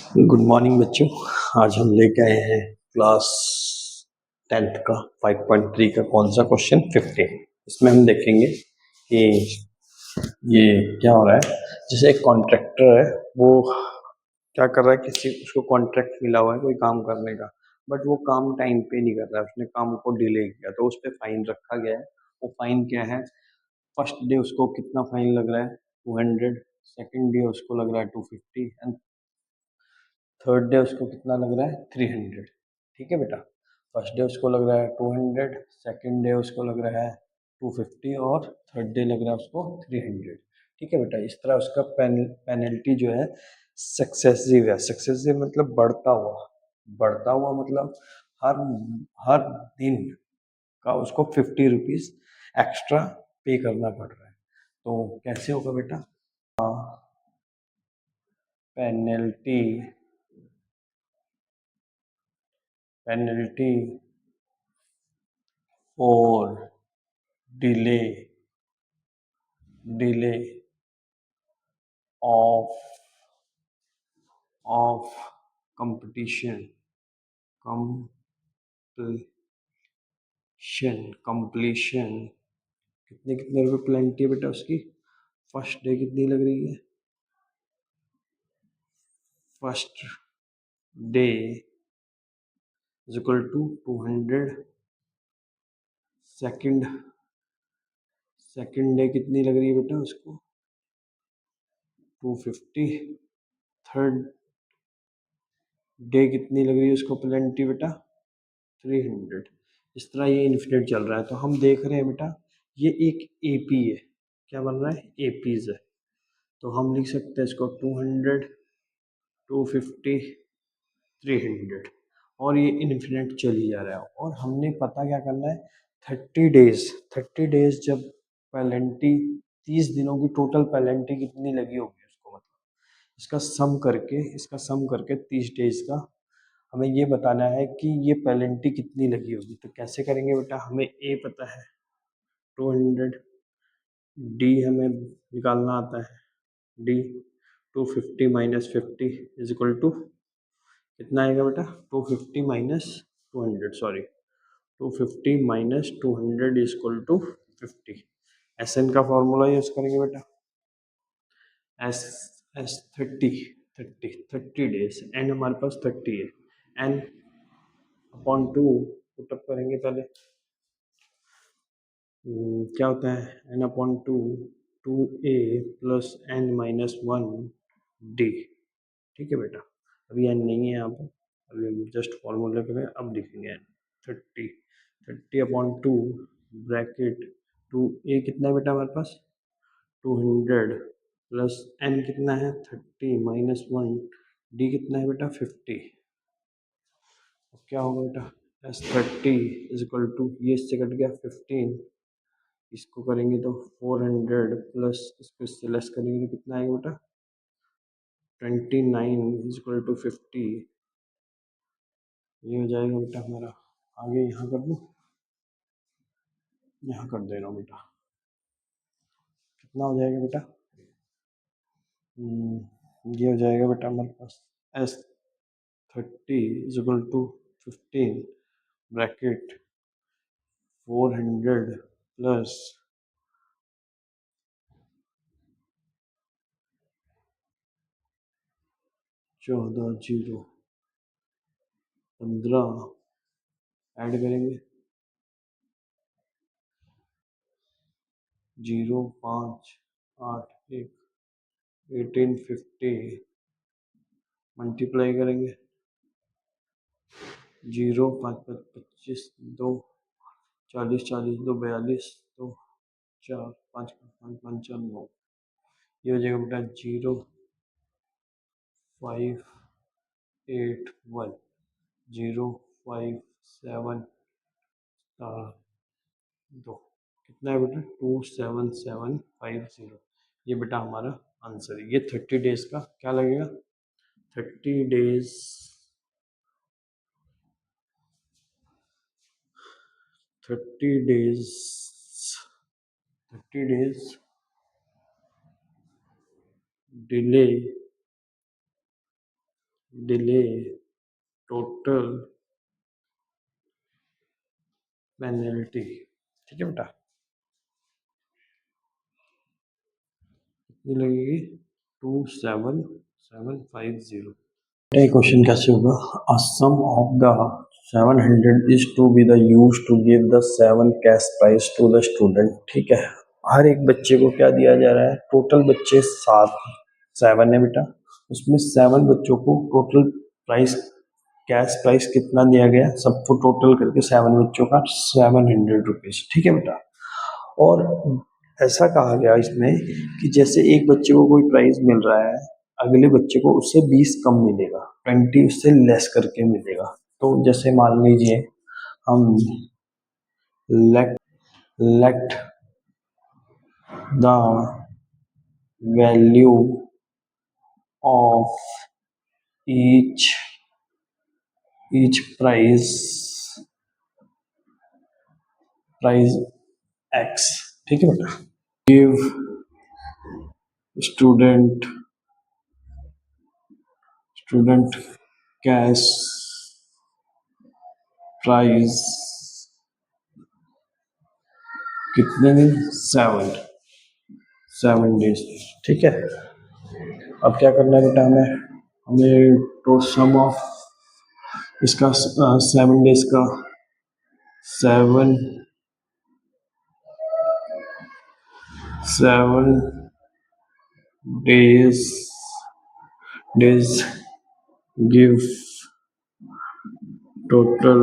Good morning बच्चों। आज हम लेके आए हैं क्लास 10th का 5.3 का कौन सा क्वेश्चन 15। इसमें हम देखेंगे कि ये क्या हो रहा है। जैसे एक कॉन्ट्रैक्टर है, वो क्या कर रहा है, किसी उसको कॉन्ट्रैक्ट मिला हुआ है कोई काम करने का, बट वो काम टाइम पे नहीं कर रहा है, उसने काम को डिले किया तो उस पर फाइन रखा गया है। वो फाइन क्या है? फर्स्ट डे उसको कितना फाइन लग रहा है? 200। सेकेंड डे उसको लग रहा है 250 एंड थर्ड डे उसको कितना लग रहा है? 300। ठीक है बेटा। फर्स्ट डे उसको लग रहा है 200, सेकेंड डे उसको लग रहा है 250 और थर्ड डे लग रहा है उसको 300। ठीक है बेटा। इस तरह उसका पेनल्टी जो है सक्सेसिव है। सक्सेसिव मतलब बढ़ता हुआ। बढ़ता हुआ मतलब हर हर दिन का उसको 50 रुपीज एक्स्ट्रा पे करना पड़ रहा है। तो कैसे होगा बेटा? पेनल्टी पेनल्टी और delay delay of of competition completion कितने कितने रुपए पेनल्टी है बेटा उसकी? फर्स्ट डे कितनी लग रही है? First day is equal to 200। Second second day कितनी लग रही है बेटा उसको? 250। थर्ड डे कितनी लग रही है उसको पेनल्टी बेटा? 300। इस तरह ये इन्फिनिट चल रहा है। तो हम देख रहे हैं बेटा, ये एक एपी है। क्या बन रहा है? एपीज है। तो हम लिख सकते हैं इसको 200, 250, 300 और ये इन्फिनिट चल ही जा रहा है। और हमने पता क्या करना है? 30 डेज जब पेनल्टी, 30 दिनों की टोटल पेनल्टी कितनी लगी होगी उसको, मतलब इसका सम करके 30 डेज का हमें ये बताना है कि ये पेनल्टी कितनी लगी होगी। तो कैसे करेंगे बेटा? हमें ए पता है 200, डी हमें निकालना आता है, डी 250 - 50 इज इक्वल टू कितना आएगा बेटा? 250 - 200, sorry, 250 - 200 is equal to 50। S N का फॉर्मूला यूज करेंगे बेटा। एस एस 30 एन हमारे पास 30 है। एन अपॉन 2 पुटअप करेंगे पहले। क्या होता है? N upon 2, 2a plus n -1 d. ठीक है बेटा। अभी एन नहीं है यहाँ पर, अभी हम जस्ट फॉर्मूला पे अब लिखेंगे एन। 30 अपॉन 2 ब्रैकेट 2a कितना है बेटा हमारे पास? 200 प्लस एन कितना है? 30 - 1 डी कितना है बेटा? 50। अब क्या होगा बेटा? एस 30 इज इक्वल टू, ये इससे कट गया 15, इसको करेंगे तो 400 प्लस इसको इससे लेस करेंगे तो कितना आएगा बेटा? 29 इज इक्वल टू 50। ये हो जाएगा बेटा हमारा। आगे यहाँ कर दूँ, यहाँ कर दे रहा हूँ बेटा। कितना हो जाएगा बेटा? ये हो जाएगा बेटा हमारे पास S 30 is equal to 15 bracket 400 plus 14 0 15 add करेंगे 0 5 8 1 1850 मल्टीप्लाई करेंगे 0 5 5 25 2 40 40 2 42 2 4 5 5 5 9। ये हो जाएगा बेटा 0 5 8 1 0 5 7 2। कितना है बेटा? 27750। ये बेटा हमारा आंसर है। ये 30 डेज का क्या लगेगा? 30 days 30 days 30 days delay delay total penalty, ठीक है बेटा, कितनी लगेगी 27750। ये क्वेश्चन कैसे होगा, a sum of the 700 is to be the use to give the 7 cash prize to the student, ठीक है। हर एक बच्चे को क्या दिया जा रहा है, टोटल बच्चे 7 है बेटा, उसमें 7 बच्चों को टोटल प्राइस कैश प्राइस कितना दिया गया, सबको टोटल करके 7 बच्चों का 700 रुपीज, ठीक है बेटा। और ऐसा कहा गया इसमें कि जैसे एक बच्चे को कोई प्राइज मिल रहा है, अगले बच्चे को उससे 20 कम मिलेगा, 20 उससे लेस करके मिलेगा। तो जैसे मान लीजिए हम let the value of each price x, ठीक है बेटा। गिव स्टूडेंट कैश प्राइज कितने दिन, 7 डेज, ठीक है। अब क्या करना है बेटा, हमें तो सम ऑफ इसका 7 डेज का 7 days give total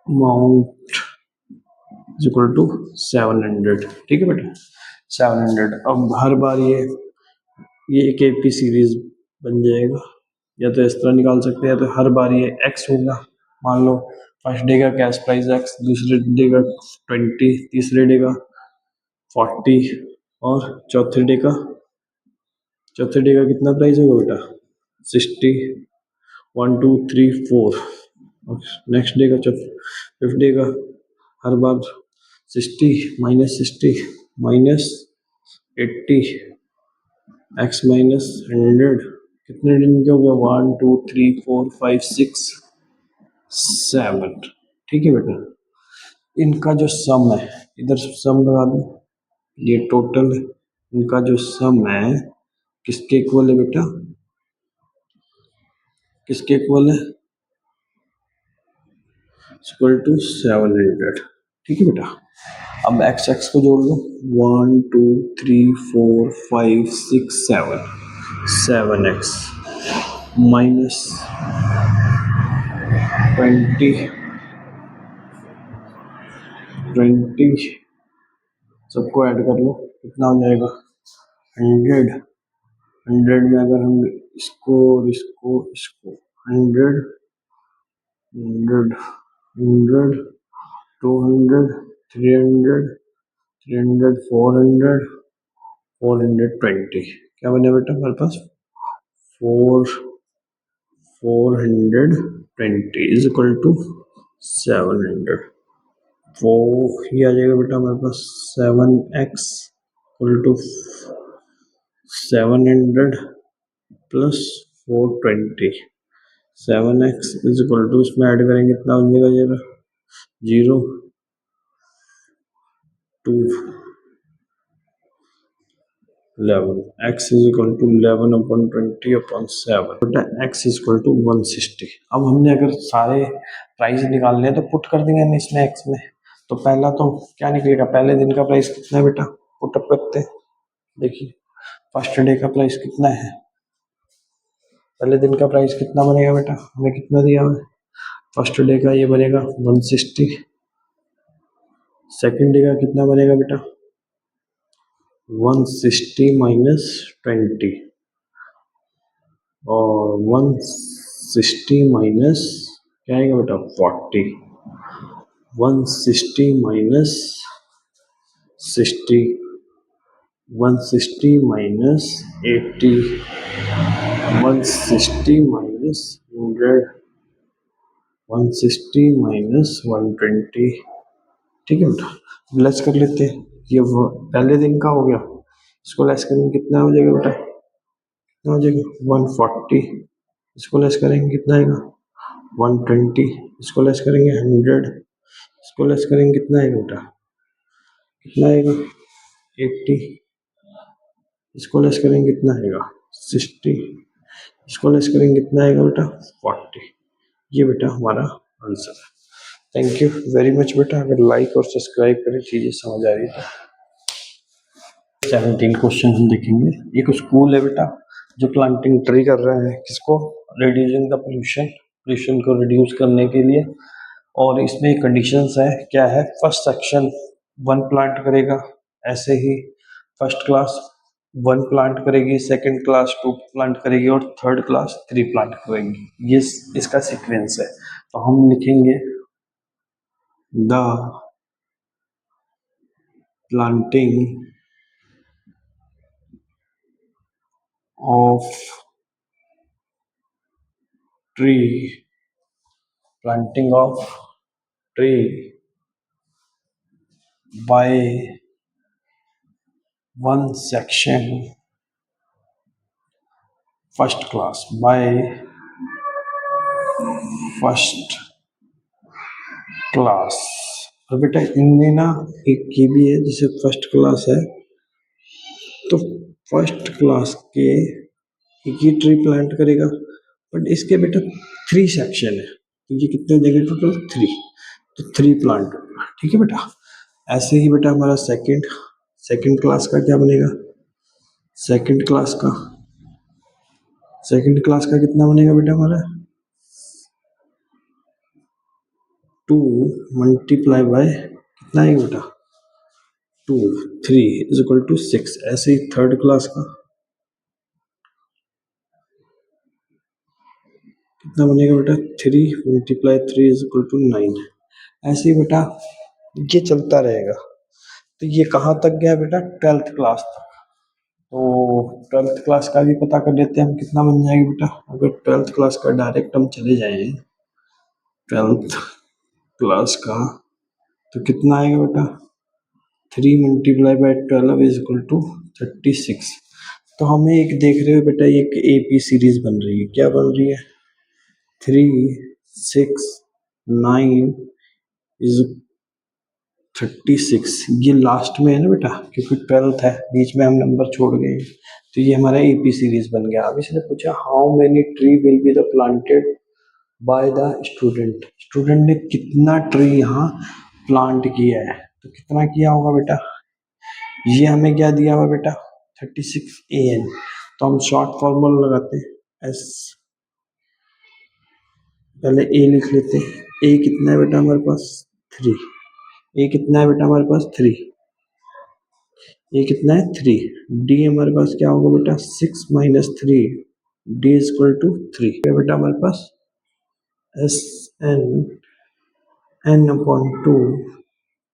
amount is equal to 700, ठीक है बेटा, 700। अब हर बार ये एक एपी सीरीज बन जाएगा, या तो इस तरह निकाल सकते हैं, तो हर बार ये एक्स होगा। मान लो फर्स्ट डे का कैश प्राइस एक्स, दूसरे डे का 20, तीसरे डे का 40 और चौथे डे का कितना प्राइस होगा बेटा, 60, 1 2 3 4। और नेक्स्ट डे का फिफ्थ डे का हर बार 60 माइनस 80 एक्स माइनस 100, कितने दिन के हो गया, 1 2 3 4 5 6 7, ठीक है बेटा। इनका जो सम है, इधर सम लगा दो, ये टोटल है, इनका जो सम है किसके इक्वल है बेटा, किसके इक्वल है, इक्वल टू 700, ठीक है बेटा। अब एक्स एक्स को जोड़ लो, 1 2 3 4 5 6 7, 7x माइनस 20 सबको ऐड कर लो, कितना हो जाएगा 100 में अगर हम इसको 100 200 300 420, क्या बने बेटा हमारे पास 420 इज इक्वल टू 700। वो ये आ जाएगा बेटा हमारे पास 7x equal to 700 plus 420, 7x is equal to, इसमें ऐड करेंगे कितना हो जाएगा 0 2 11, x इज इक्वल टू 11/20/7, बेटा x इज इक्वल टू 160। अब हमने अगर सारे प्राइस निकालने हैं तो पुट कर देंगे हम इसमें x में। तो पहला तो क्या निकलेगा, पहले दिन का प्राइस कितना है बेटा, पुट अप करते हैं। देखिए फर्स्ट डे का प्राइस कितना है, पहले दिन का प्राइस कितना बनेगा बेटा, हमें कितना दिया हुआ है, फर्स्ट डे का ये बनेगा 160, सेकेंड डे का कितना बनेगा बेटा 160 माइनस 20, और 160 माइनस क्या आएगा बेटा 40, 160 माइनस 60, 160 माइनस 80, 160 माइनस 100, 160 माइनस 120, ठीक है बेटा। लेस कर लेते हैं, ये वो पहले दिन का हो गया, इसको लेस करेंगे कितना हो जाएगा बेटा, कितना हो जाएगा 140, इसको लेस करेंगे कितना आएगा 120, इसको लेस करेंगे 100, इसको लेस करेंगे कितना आएगा बेटा, कितना आएगा 80, इसको लेस करेंगे कितना आएगा 60, इसको लेस करेंगे कितना आएगा बेटा 40। ये बेटा हमारा आंसर है। थैंक यू वेरी मच बेटा। अगर लाइक और सब्सक्राइब करें चीज़ें समझ आ रही है। 17 क्वेश्चन हम देखेंगे। एक स्कूल है बेटा जो प्लांटिंग ट्री कर रहा है, किसको, रिड्यूसिंग द पोल्यूशन, पोल्यूशन को रिड्यूस करने के लिए। और इसमें कंडीशंस है, क्या है, फर्स्ट सेक्शन 1 प्लांट करेगा, ऐसे ही फर्स्ट क्लास 1 प्लांट करेगी, सेकंड क्लास 2 प्लांट करेगी और थर्ड क्लास 3 प्लांट करेगी। ये इसका सीक्वेंस है। तो हम लिखेंगे the planting of tree, planting of tree by one section first class, by first class। और बेटा इनमें ना एक ये भी है, जैसे फर्स्ट क्लास है तो फर्स्ट क्लास के एक ही ट्री प्लांट करेगा, बट इसके बेटा 3 सेक्शन है, तो ये कितने हो जाएंगे टोटल 3, तो 3 प्लांट होगा। ठीक है बेटा। ऐसे ही बेटा हमारा सेकंड क्लास का क्या बनेगा, सेकंड क्लास का कितना बनेगा बेटा हमारा 2 मल्टीप्लाई बाय कितना आएगा बेटा 2, 3 इज इक्वल टू 6। ऐसे ही थर्ड क्लास का कितना बनेगा बेटा 3 मल्टीप्लाई 3 इज इक्वल टू 9। ऐसे ही बेटा ये चलता रहेगा। तो ये कहाँ तक गया बेटा 12th क्लास तक। तो 12th क्लास का भी पता कर लेते हैं हम, कितना बन जाएगा बेटा। अगर 12th क्लास का डायरेक्ट हम चले जाएं 12th क्लास का, तो कितना आएगा बेटा 3 multiply by 12 is equal to 36। तो हमें एक देख रहे हो बेटा, एक AP सीरीज बन रही है। क्या बन रही है 3, 6, 9 इज 36। ये लास्ट में है ना बेटा, क्योंकि 12th है, बीच में हम नंबर छोड़ गए, तो ये हमारा AP सीरीज बन गया। अब इसने पूछा how many tree will be the planted by the student, student ने कितना ट्री यहाँ प्लांट किया है, तो कितना किया होगा बेटा। ये हमें क्या दिया हुआ बेटा 36 AN। तो हम शॉर्ट फॉर्मूला लगाते हैं S, पहले A लिख लेते हैं। A कितना है बेटा हमारे पास 3, A कितना है बेटा हमारे पास 3, A कितना है 3, D हमारे पास क्या होगा बेटा 6 minus 3, D is equal to 3 है बेटा हमारे पास SN N upon 2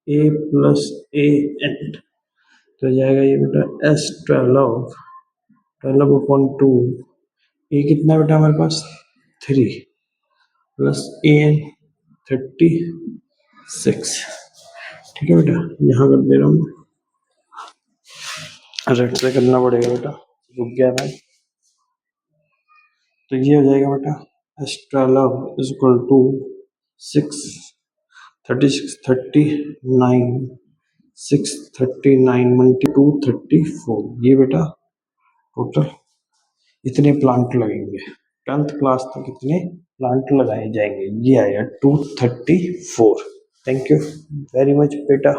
A plus AN। तो जाएगा ये बेटा S12 अपॉन 2, A कितना बेटा हमारे पास 3 प्लस AN 36। ठीक है बेटा, यहाँ कर दे रहा हूँ, रेड से करना पड़ेगा बेटा, रुक गया भाई। तो ये हो जाएगा बेटा S12 is equal to 639 multi 234। ये बेटा टोटल इतने प्लांट लगेंगे 10th क्लास तक, इतने प्लांट लगाए जाएंगे। ये आया 234। थैंक यू वेरी मच बेटा।